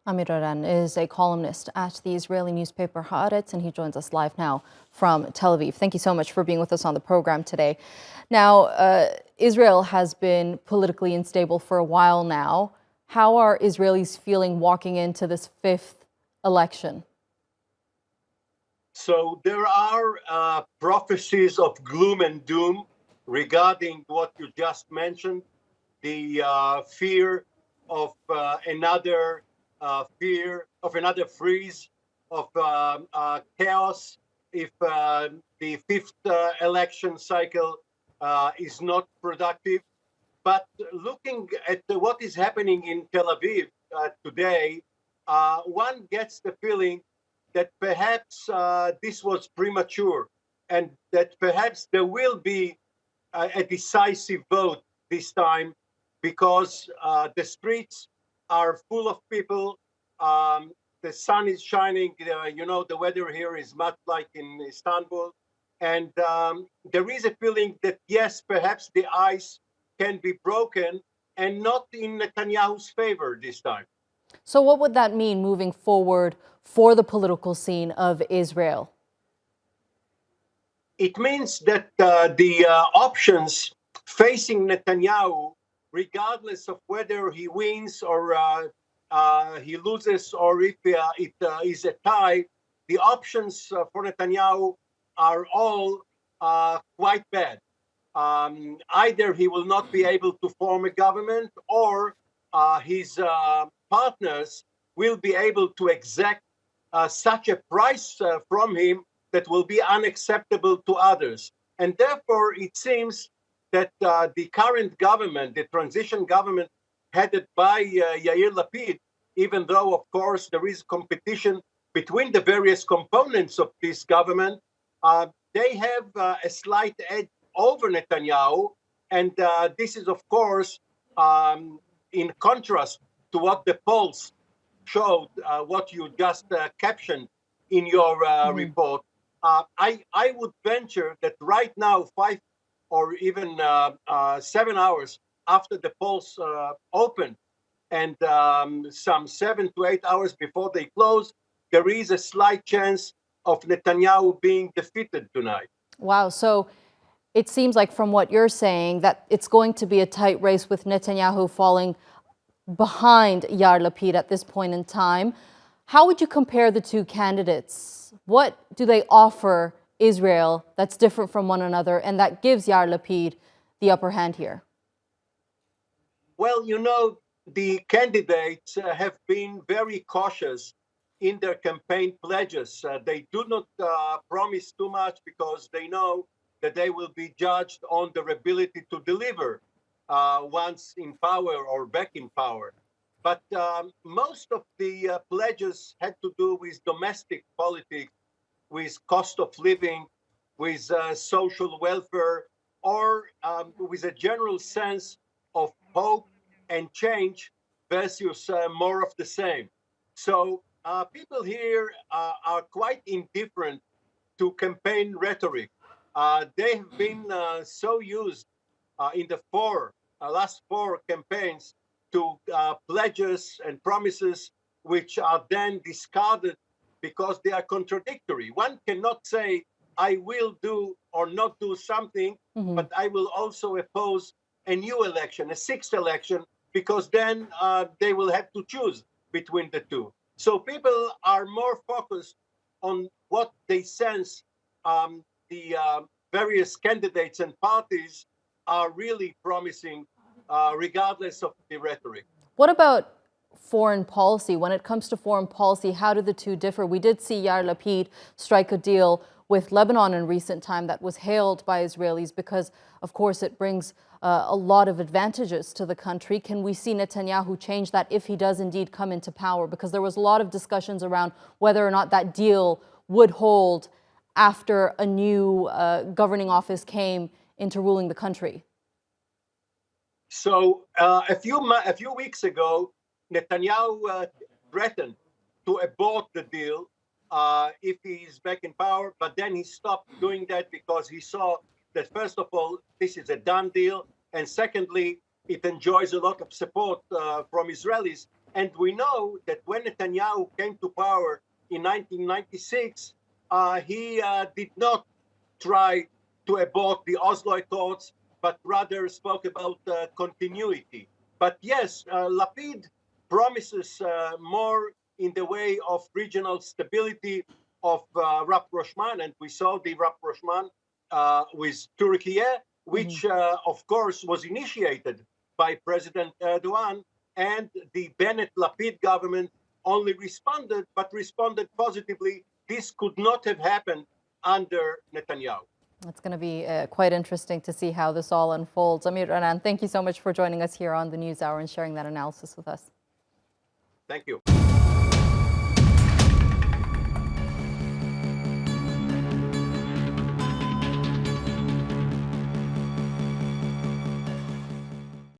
Amir Oren is a columnist at the Israeli newspaper Haaretz, and he joins us live now from Tel Aviv. Thank you so much for being with us on the program today. Now, Israel has been politically unstable for a while now. How are Israelis feeling walking into this fifth election? So there are prophecies of gloom and doom regarding what you just mentioned, the fear of another freeze, of chaos if the fifth election cycle is not productive. But looking at what is happening in Tel Aviv today, one gets the feeling that perhaps this was premature and that perhaps there will be a decisive vote this time because the streets are full of people. The sun is shining. The weather here is much like in Istanbul. And there is a feeling that, yes, perhaps the ice can be broken and not in Netanyahu's favor this time. So what would that mean moving forward for the political scene of Israel? It means that the options facing Netanyahu, regardless of whether he wins or he loses, or if it is a tie, the options for Netanyahu are all quite bad. Either he will not be able to form a government, or his partners will be able to exact such a price from him that will be unacceptable to others. And therefore, it seems that the current government, the transition government headed by Yair Lapid, even though, of course, there is competition between the various components of this government, they have a slight edge over Netanyahu. And this is, of course, in contrast to what the polls showed, what you just captioned in your report. I would venture that right now, 5 or even 7 hours after the polls open, and some 7 to 8 hours before they close, there is a slight chance of Netanyahu being defeated tonight. Wow. So it seems like from what you're saying that it's going to be a tight race with Netanyahu falling behind Yair Lapid at this point in time. How would you compare the two candidates? What do they offer Israel that's different from one another and that gives Yair Lapid the upper hand here? Well, the candidates have been very cautious in their campaign pledges. They do not promise too much because they know that they will be judged on their ability to deliver once in power or back in power. But most of the pledges had to do with domestic politics, with cost of living, with social welfare, or with a general sense of hope and change versus more of the same. So people here are quite indifferent to campaign rhetoric. They have been so used in the last four campaigns to pledges and promises which are then discarded because they are contradictory. One cannot say, I will do or not do something, but I will also oppose a new election, a sixth election, because then they will have to choose between the two. So people are more focused on what they sense the various candidates and parties are really promising, regardless of the rhetoric. What about foreign policy? When it comes to foreign policy, how do the two differ? We did see Yair Lapid strike a deal with Lebanon in recent time that was hailed by Israelis because, of course, it brings a lot of advantages to the country. Can we see Netanyahu change that if he does indeed come into power? Because there was a lot of discussions around whether or not that deal would hold after a new governing office came into ruling the country. So a few weeks ago, Netanyahu threatened to abort the deal if he is back in power, but then he stopped doing that because he saw that, first of all, this is a done deal, and secondly, it enjoys a lot of support from Israelis, And we know that when Netanyahu came to power in 1996, he did not try to abort the Oslo Accords, but rather spoke about continuity. But yes, Lapid promises more in the way of regional stability of rapprochement, and we saw the rapprochement with Turkey, which of course was initiated by President Erdogan, and the Bennett-Lapid government only responded, but responded positively. This could not have happened under Netanyahu. It's going to be quite interesting to see how this all unfolds. Amir Oren, thank you so much for joining us here on the NewsHour and sharing that analysis with us. Thank you.